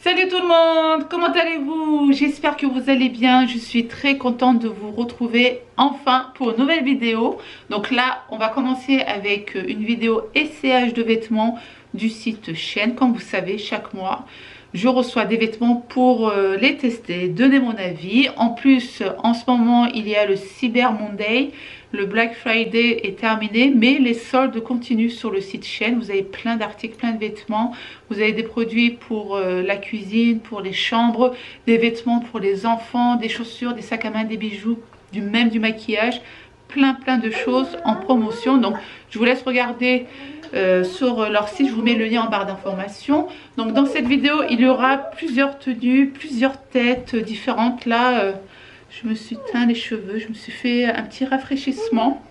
Salut tout le monde, comment allez-vous? J'espère que vous allez bien. Je suis très contente de vous retrouver enfin pour une nouvelle vidéo. Donc là, on va commencer avec une vidéo essayage de vêtements du site Shein. Comme vous savez, chaque mois, je reçois des vêtements pour les tester, donner mon avis. En plus, en ce moment, il y a le Cyber Monday. Le Black Friday est terminé, mais les soldes continuent sur le site Shein. Vous avez plein d'articles, plein de vêtements. Vous avez des produits pour la cuisine, pour les chambres, des vêtements pour les enfants, des chaussures, des sacs à main, des bijoux, même du maquillage. Plein de choses en promotion. Donc, je vous laisse regarder sur leur site. Je vous mets le lien en barre d'informations. Donc, dans cette vidéo, il y aura plusieurs tenues, plusieurs têtes différentes. Là, je me suis teint les cheveux, je me suis fait un petit rafraîchissement.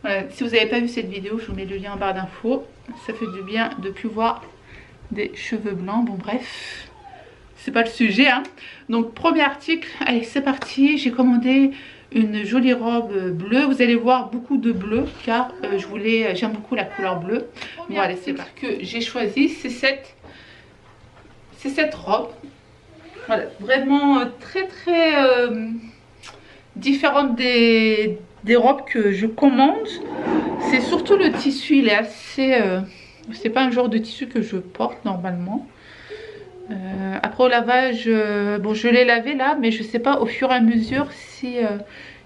Voilà. Si vous n'avez pas vu cette vidéo, je vous mets le lien en barre d'infos. Ça fait du bien de plus voir des cheveux blancs. Bon bref, c'est pas le sujet, hein. Donc premier article, allez c'est parti. J'ai commandé une jolie robe bleue. Vous allez voir beaucoup de bleu car j'aime beaucoup la couleur bleue. Bon allez c'est parti. Que j'ai choisi, c'est cette robe. Voilà, vraiment très différente des robes que je commande. C'est surtout le tissu, il est assez... c'est pas un genre de tissu que je porte normalement. Après au lavage, bon je l'ai lavé là, mais je sais pas au fur et à mesure si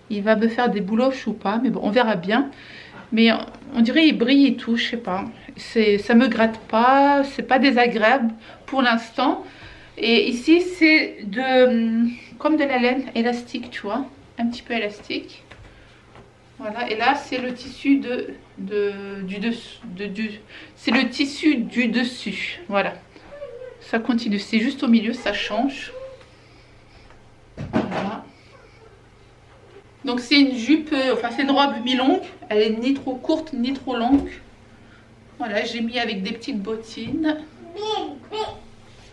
il va me faire des bouloches ou pas. Mais bon, on verra bien. Mais on dirait il brille et tout, je sais pas. Ça me gratte pas, c'est pas désagréable pour l'instant. Et ici c'est comme de la laine élastique, tu vois, un petit peu élastique. Voilà, et là c'est le tissu c'est le tissu du dessus. Voilà, ça continue, c'est juste au milieu, ça change. Voilà. Donc c'est une jupe, enfin c'est une robe mi-longue, elle est ni trop courte ni trop longue. Voilà, j'ai mis avec des petites bottines.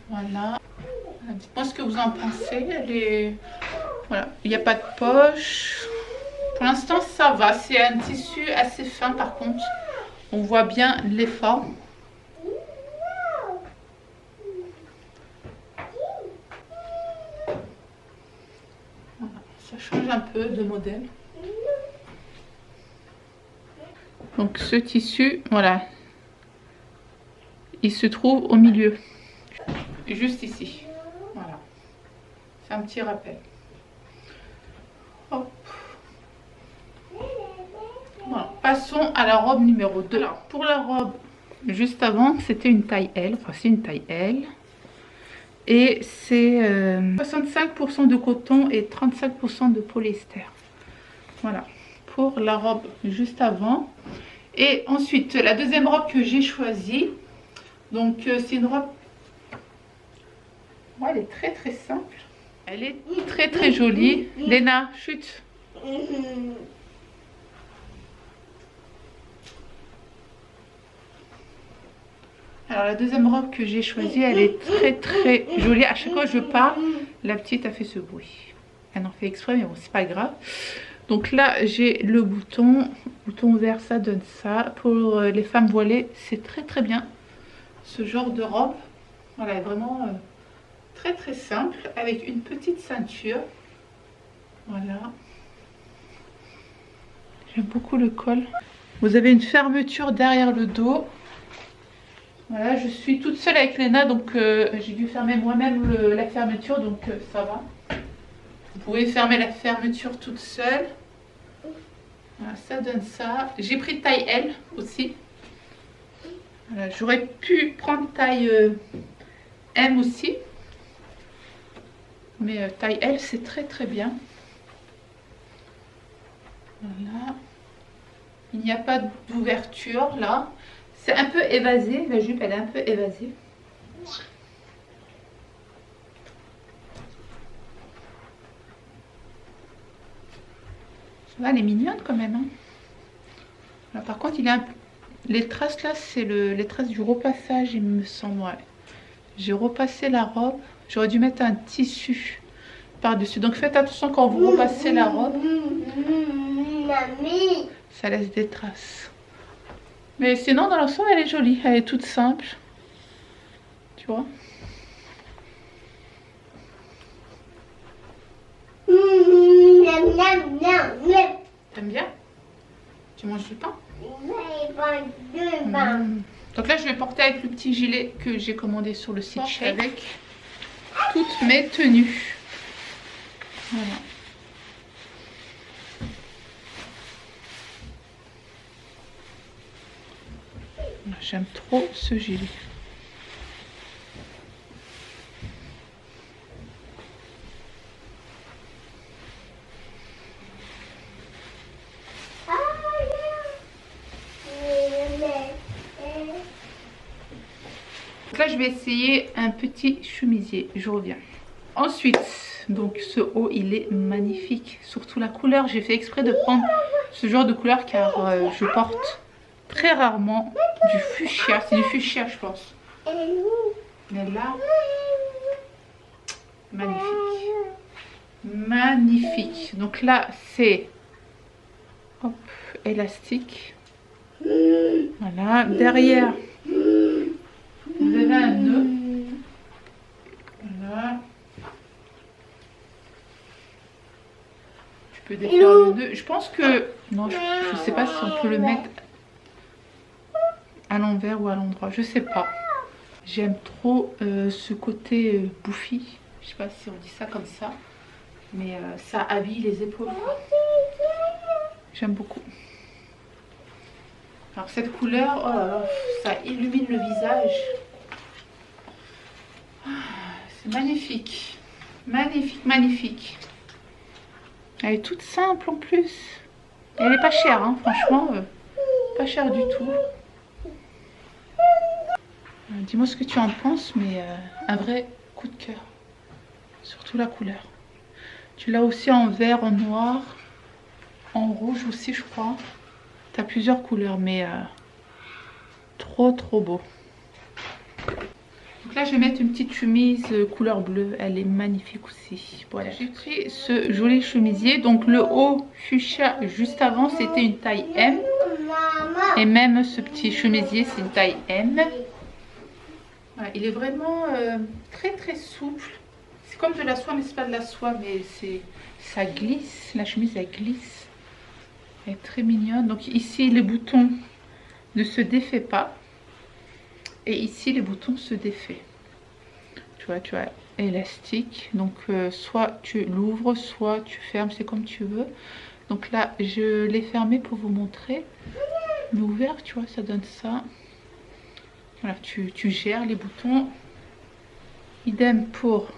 Voilà. Dites-moi ce que vous en pensez. Voilà, il n'y a pas de poche. Pour l'instant, ça va. C'est un tissu assez fin, par contre. On voit bien l'effort. Voilà, ça change un peu de modèle. Donc, ce tissu, voilà. Il se trouve au milieu. Juste ici. Voilà. C'est un petit rappel. Hop. Voilà. Passons à la robe numéro 2. Alors, pour la robe, juste avant, c'était une taille L. Enfin, c'est une taille L. Et c'est 65% de coton et 35% de polyester. Voilà. Pour la robe juste avant. Et ensuite, la deuxième robe que j'ai choisie. Donc, c'est une robe... Ouais, elle est très simple. Elle est très jolie. Léna, chute. Alors la deuxième robe que j'ai choisie, elle est très jolie. À chaque fois que je parle, la petite a fait ce bruit. Elle en fait exprès, mais bon, c'est pas grave. Donc là, j'ai le bouton vert, ça donne ça. Pour les femmes voilées, c'est très bien. Ce genre de robe, voilà, est vraiment très simple, avec une petite ceinture. Voilà. J'aime beaucoup le col. Vous avez une fermeture derrière le dos. Voilà, je suis toute seule avec Léna, donc j'ai dû fermer moi-même la fermeture, donc ça va. Vous pouvez fermer la fermeture toute seule. Voilà, ça donne ça. J'ai pris taille L aussi. Voilà, j'aurais pu prendre taille M aussi. Mais taille L, c'est très bien. Voilà. Il n'y a pas d'ouverture là. C'est un peu évasé. La jupe, elle est un peu évasée. Ça va, elle est mignonne quand même. Hein. Là, par contre, il a les traces là, c'est les traces du repassage, il me semble. Ouais. J'ai repassé la robe. J'aurais dû mettre un tissu par-dessus. Donc faites attention quand vous repassez la robe. Ça laisse des traces. Mais sinon, dans l'ensemble, elle est jolie. Elle est toute simple. Tu vois. ensuite. Hein. Donc là, je vais porter avec le petit gilet que j'ai commandé sur le site Shein avec toutes mes tenues. Voilà. J'aime trop ce gilet. Donc là, je vais essayer un petit chemisier. Je reviens. Ensuite, donc ce haut, il est magnifique. Surtout la couleur. J'ai fait exprès de prendre ce genre de couleur car je porte très rarement du fuchsia. C'est du fuchsia, je pense. Mais là, magnifique. Magnifique. Donc là, c'est élastique. Voilà. Derrière, vous avez un nœud. Voilà. Tu peux défaire le nœud. Je pense que... Non, je ne sais pas si on peut le mettre à l'envers ou à l'endroit. Je sais pas. J'aime trop ce côté bouffi. Je sais pas si on dit ça comme ça. Mais ça habille les épaules. J'aime beaucoup. Alors cette couleur, oh là là, ça illumine le visage. C'est magnifique. Magnifique, magnifique. Elle est toute simple en plus. Elle est pas chère, hein, franchement. Pas chère du tout. Dis-moi ce que tu en penses, mais un vrai coup de cœur. Surtout la couleur. Tu l'as aussi en vert, en noir, en rouge aussi, je crois. Tu as plusieurs couleurs, mais trop beau. Donc là, je vais mettre une petite chemise couleur bleue. Elle est magnifique aussi. Voilà, j'ai pris ce joli chemisier. Donc le haut fuchsia juste avant, c'était une taille M. Et même ce petit chemisier, c'est une taille M. Voilà, il est vraiment très souple. C'est comme de la soie, mais c'est pas de la soie, mais ça glisse. La chemise, elle glisse. Elle est très mignonne. Donc ici, les boutons ne se défait pas. Et ici, les boutons se défait. Tu vois, élastique. Donc soit tu l'ouvres, soit tu fermes, c'est comme tu veux. Donc là, je l'ai fermé pour vous montrer. Mais ouvert, tu vois, ça donne ça. Voilà, tu gères les boutons. Idem pour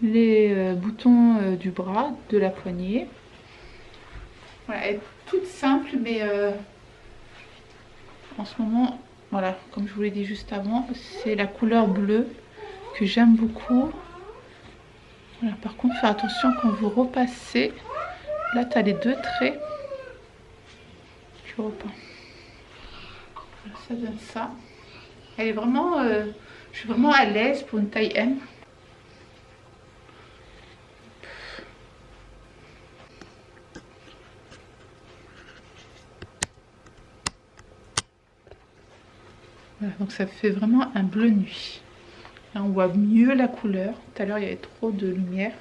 les boutons du bras, de la poignée. Voilà, elle est toute simple, mais en ce moment, voilà, comme je vous l'ai dit juste avant, c'est la couleur bleue que j'aime beaucoup. Voilà, par contre, faire attention quand vous repassez. Là, tu as les deux traits. Tu repeins. Voilà, ça donne ça. Elle est vraiment... je suis vraiment à l'aise pour une taille M. Voilà, donc ça fait vraiment un bleu nuit. Là, on voit mieux la couleur. Tout à l'heure, il y avait trop de lumière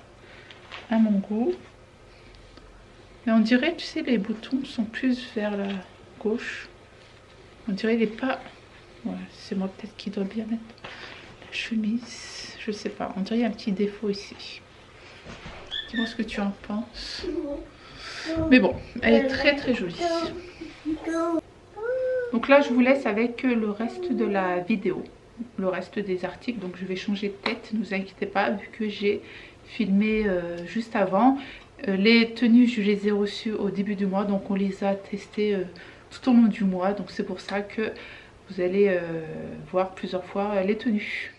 à mon goût. Mais on dirait, tu sais, les boutons sont plus vers la gauche. On dirait il n'est pas... Ouais, c'est moi peut-être qui dois bien mettre la chemise. Je sais pas. On dirait il y a un petit défaut ici. Dis-moi ce que tu en penses. Mais bon, elle est très jolie. Donc là, je vous laisse avec le reste de la vidéo. Le reste des articles. Donc je vais changer de tête. Ne vous inquiétez pas, vu que j'ai filmé juste avant. Les tenues, je les ai reçues au début du mois. Donc on les a testées tout au long du mois. Donc c'est pour ça que vous allez voir plusieurs fois les tenues.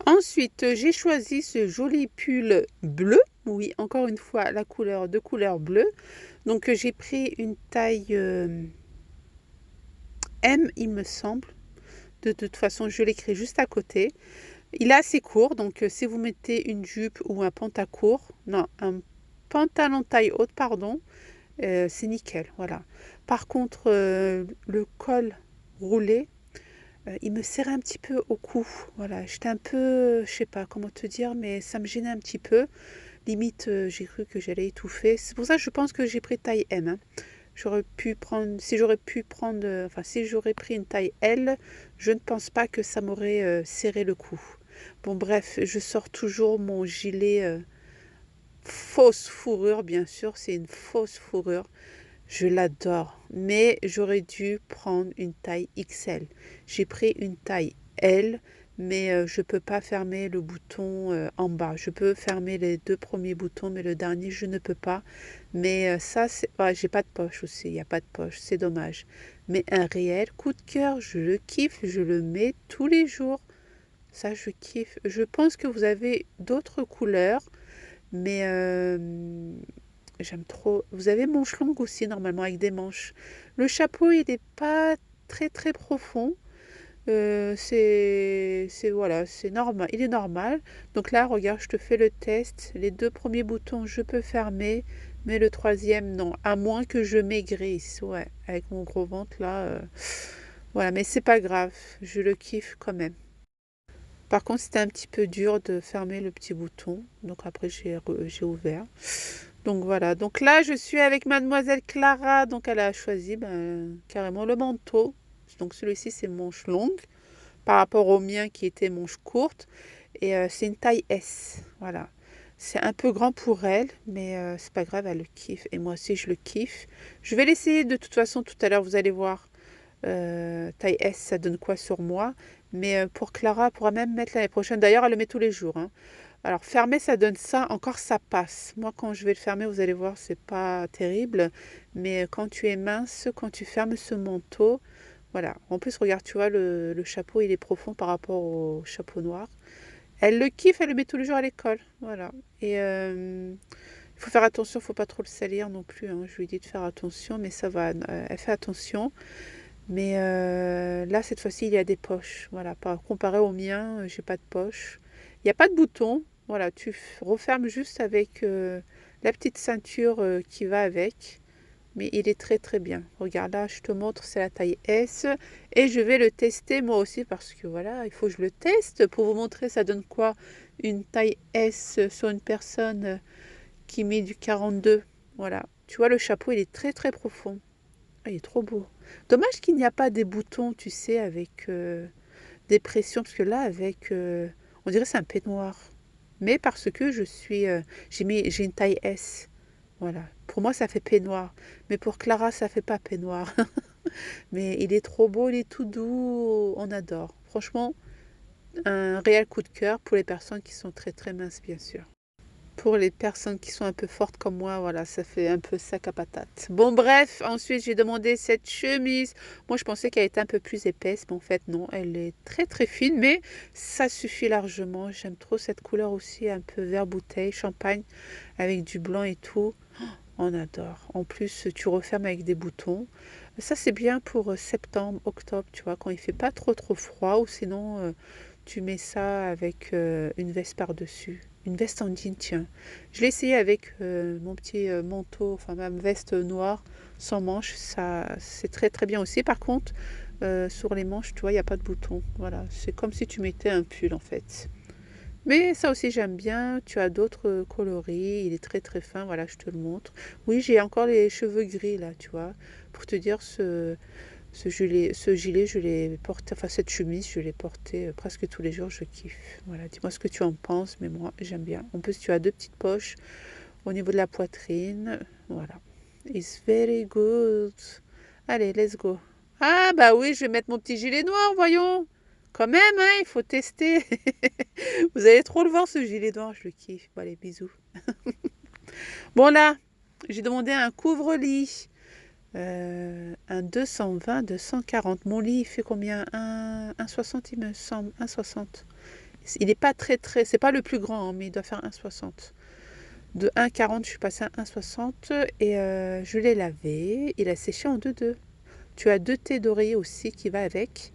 Ensuite, j'ai choisi ce joli pull bleu. Oui, encore une fois, la couleur de couleur bleue. Donc j'ai pris une taille M, il me semble. De toute façon, je l'écris juste à côté. Il est assez court, donc si vous mettez une jupe ou un pantalon taille haute, pardon, c'est nickel, voilà. Par contre, le col roulé, il me serrait un petit peu au cou, voilà. J'étais un peu, je sais pas comment te dire, mais ça me gênait un petit peu. Limite, j'ai cru que j'allais étouffer. C'est pour ça que je pense que j'ai pris taille M. Hein. J'aurais pu prendre, si j'aurais pu prendre, enfin si j'aurais pris une taille L, je ne pense pas que ça m'aurait serré le cou. Bon bref, je sors toujours mon gilet fausse fourrure, bien sûr, c'est une fausse fourrure. Je l'adore, mais j'aurais dû prendre une taille XL. J'ai pris une taille L, mais je ne peux pas fermer le bouton en bas. Je peux fermer les deux premiers boutons, mais le dernier, je ne peux pas. Mais ça, c'est... Ouais, j'ai pas de poche aussi, il n'y a pas de poche, c'est dommage. Mais un réel coup de cœur, je le kiffe, je le mets tous les jours. Ça, je kiffe. Je pense que vous avez d'autres couleurs, mais j'aime trop. Vous avez manches longues aussi, normalement, avec des manches. Le chapeau, il n'est pas très très profond. Voilà, c'est normal. Il est normal. Donc là, regarde, je te fais le test. Les deux premiers boutons, je peux fermer, mais le troisième, non. À moins que je maigrisse, ouais, avec mon gros ventre là. Voilà, mais c'est pas grave. Je le kiffe quand même. Par contre, c'était un petit peu dur de fermer le petit bouton. Donc après, j'ai ouvert. Donc voilà. Donc là, je suis avec mademoiselle Clara. Donc elle a choisi carrément le manteau. Donc celui-ci, c'est manche longue par rapport au mien qui était manche courte. Et c'est une taille S. Voilà. C'est un peu grand pour elle, mais c'est pas grave, elle le kiffe. Et moi aussi, je le kiffe. Je vais l'essayer de toute façon tout à l'heure, vous allez voir. Taille S, ça donne quoi sur moi. Mais pour Clara, elle pourra même mettre l'année prochaine. D'ailleurs, elle le met tous les jours, hein. Alors, fermer, ça donne ça. Encore, ça passe. Moi, quand je vais le fermer, vous allez voir, c'est pas terrible. Mais quand tu es mince, quand tu fermes ce manteau, voilà. En plus, regarde, tu vois, le chapeau, il est profond par rapport au chapeau noir. Elle le kiffe, elle le met tous les jours à l'école. Voilà. Et il faut faire attention, il ne faut pas trop le salir non plus, hein. Je lui dis de faire attention, mais ça va. Elle fait attention. Mais là, cette fois-ci, il y a des poches. Voilà, comparé au mien, j'ai pas de poche. Il n'y a pas de bouton. Voilà, tu refermes juste avec la petite ceinture qui va avec. Mais il est très très bien. Regarde là, je te montre, c'est la taille S. Et je vais le tester moi aussi parce que voilà, il faut que je le teste pour vous montrer ça donne quoi une taille S sur une personne qui met du 42. Voilà. Tu vois, le chapeau, il est très très profond. Ah, il est trop beau. Dommage qu'il n'y a pas des boutons, tu sais, avec des pressions, parce que là, avec, on dirait que c'est un peignoir. Mais parce que j'ai une taille S. Voilà. Pour moi, ça fait peignoir. Mais pour Clara, ça fait pas peignoir. Mais il est trop beau, il est tout doux. On adore. Franchement, un réel coup de cœur pour les personnes qui sont très très minces, bien sûr. Pour les personnes qui sont un peu fortes comme moi, voilà, ça fait un peu sac à patate. Bon, bref, ensuite j'ai demandé cette chemise. Moi, je pensais qu'elle était un peu plus épaisse, mais en fait, non, elle est très très fine, mais ça suffit largement. J'aime trop cette couleur aussi, un peu vert bouteille, champagne, avec du blanc et tout. On adore. En plus, tu refermes avec des boutons. Ça, c'est bien pour septembre, octobre, tu vois, quand il fait pas trop trop froid, ou sinon, tu mets ça avec une veste par-dessus. Une veste en jean, tiens. Je l'ai essayé avec mon petit manteau, enfin ma veste noire sans manches. Ça, c'est très très bien aussi. Par contre, sur les manches, tu vois, il n'y a pas de bouton. Voilà, c'est comme si tu mettais un pull en fait. Mais ça aussi j'aime bien. Tu as d'autres coloris. Il est très très fin. Voilà, je te le montre. Oui, j'ai encore les cheveux gris là, tu vois. Pour te dire, ce gilet, je l'ai porté, enfin cette chemise, je l'ai portée presque tous les jours, je kiffe. Voilà, dis-moi ce que tu en penses, mais moi j'aime bien. En plus, tu as deux petites poches au niveau de la poitrine. Voilà. It's very good. Allez, let's go. Ah bah oui, je vais mettre mon petit gilet noir, voyons. Quand même, hein, il faut tester. Vous allez trop le voir ce gilet noir, je le kiffe. Bon, allez, bisous. Bon là, j'ai demandé un couvre-lit. Un 220, 240. Mon lit, il fait combien? 1,60 il me semble. 1,60. Il n'est pas très très... C'est pas le plus grand, hein, mais il doit faire 1,60. De 1,40, je suis passée à 1,60 et je l'ai lavé. Il a séché en 2-2. Tu as 2 thés d'oreiller aussi qui va avec.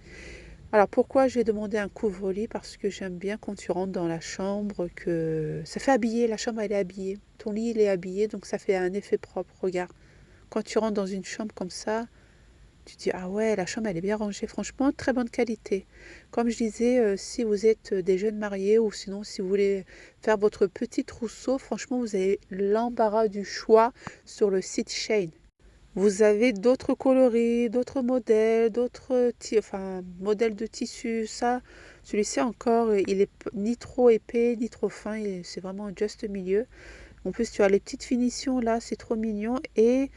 Alors pourquoi j'ai demandé un couvre-lit? Parce que j'aime bien quand tu rentres dans la chambre que ça fait habiller. La chambre, elle est habillée. Ton lit, il est habillé, donc ça fait un effet propre. Regarde. Quand tu rentres dans une chambre comme ça, tu te dis, ah ouais, la chambre, elle est bien rangée. Franchement, très bonne qualité. Comme je disais, si vous êtes des jeunes mariés ou sinon si vous voulez faire votre petit trousseau, franchement, vous avez l'embarras du choix sur le site Shein. Vous avez d'autres coloris, d'autres modèles, modèles de tissu. Ça, celui-ci encore, il est ni trop épais, ni trop fin. C'est vraiment juste milieu. En plus, tu as les petites finitions là, c'est trop mignon. Et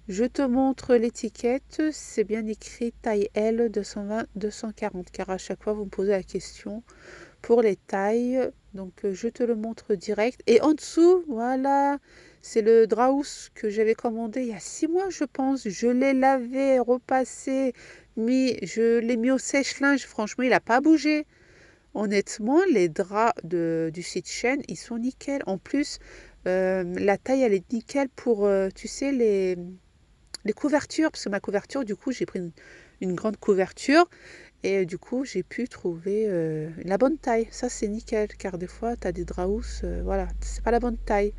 je te montre l'étiquette. C'est bien écrit taille L 220-240. Car à chaque fois, vous me posez la question pour les tailles. Donc, je te le montre direct. Et en dessous, voilà, c'est le Draus que j'avais commandé il y a 6 mois, je pense. Je l'ai lavé, repassé, je l'ai mis au sèche-linge. Franchement, il n'a pas bougé. Honnêtement, les draps du site Shein, ils sont nickel. En plus, la taille, elle est nickel pour, tu sais, les couvertures. Parce que ma couverture, du coup, j'ai pris une grande couverture. Et du coup, j'ai pu trouver la bonne taille. Ça, c'est nickel, car des fois, tu as des draus, voilà, c'est pas la bonne taille.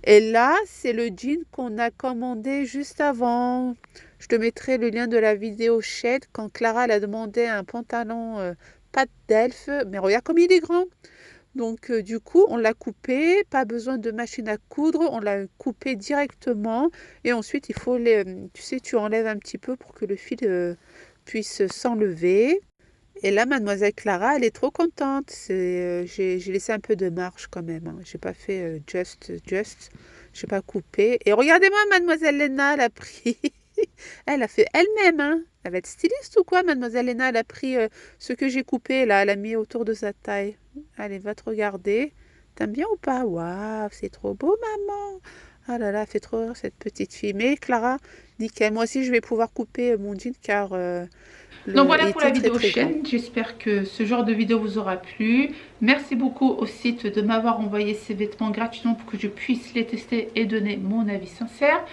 Et là, c'est le jean qu'on a commandé juste avant. Je te mettrai le lien de la vidéo Shed quand Clara elle a demandé un pantalon patte d'elfe. Mais regarde comme il est grand. Donc, du coup, on l'a coupé. Pas besoin de machine à coudre. On l'a coupé directement. Et ensuite, il faut tu sais, tu enlèves un petit peu pour que le fil puisse s'enlever. Et là, mademoiselle Clara, elle est trop contente. J'ai laissé un peu de marge quand même, hein. J'ai pas fait j'ai pas coupé. Et regardez-moi, mademoiselle Léna, elle a pris, elle a fait elle-même, hein. Elle va être styliste ou quoi, mademoiselle Léna? Elle a pris ce que j'ai coupé là, elle a mis autour de sa taille. Allez, va te regarder. T'aimes bien ou pas? Waouh, c'est trop beau, maman. Ah là là, elle fait trop rire cette petite fille. Mais Clara, nickel. Moi aussi, je vais pouvoir couper mon jean car Donc il voilà pour la était très vidéo très grand. chaîne. J'espère que ce genre de vidéo vous aura plu. Merci beaucoup au site de m'avoir envoyé ces vêtements gratuitement pour que je puisse les tester et donner mon avis sincère.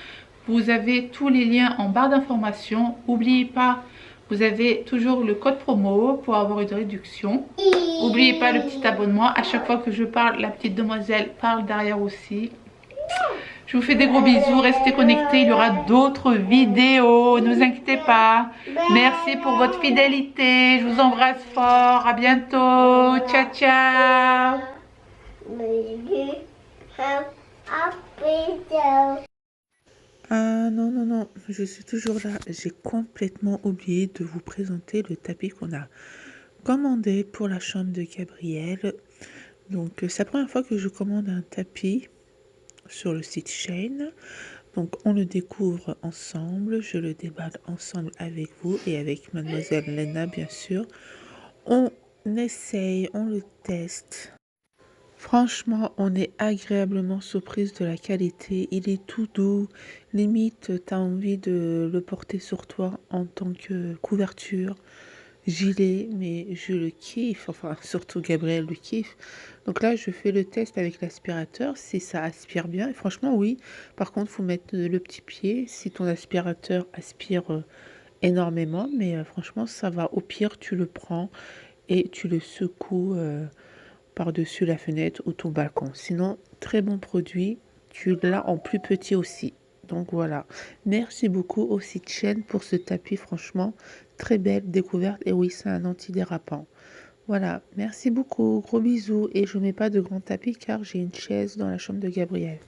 Vous avez tous les liens en barre d'informations. N'oubliez pas, vous avez toujours le code promo pour avoir une réduction. N'oubliez pas le petit abonnement. À chaque fois que je parle, la petite demoiselle parle derrière aussi. Je vous fais des gros bisous, restez connectés, il y aura d'autres vidéos, ne vous inquiétez pas. Merci pour votre fidélité, je vous embrasse fort, à bientôt, ciao ciao. Ah non, non, non, je suis toujours là. J'ai complètement oublié de vous présenter le tapis qu'on a commandé pour la chambre de Gabriel. Donc, c'est la première fois que je commande un tapis sur le site Shein. Donc, on le découvre ensemble. Je le déballe ensemble avec vous et avec mademoiselle Lena, bien sûr. On essaye, on le teste. Franchement, on est agréablement surprise de la qualité. Il est tout doux. Limite, tu as envie de le porter sur toi en tant que couverture, gilet, mais je le kiffe. Enfin, surtout Gabriel le kiffe. Donc là, je fais le test avec l'aspirateur, si ça aspire bien. Et franchement, oui. Par contre, il faut mettre le petit pied si ton aspirateur aspire énormément. Mais franchement, ça va. Au pire, tu le prends et tu le secoues par-dessus la fenêtre ou ton balcon. Sinon, très bon produit. Tu l'as en plus petit aussi. Donc voilà. Merci beaucoup au site Shein pour ce tapis. Franchement, très belle découverte. Et oui, c'est un antidérapant. Voilà. Merci beaucoup. Gros bisous. Et je ne mets pas de grand tapis car j'ai une chaise dans la chambre de Gabriel.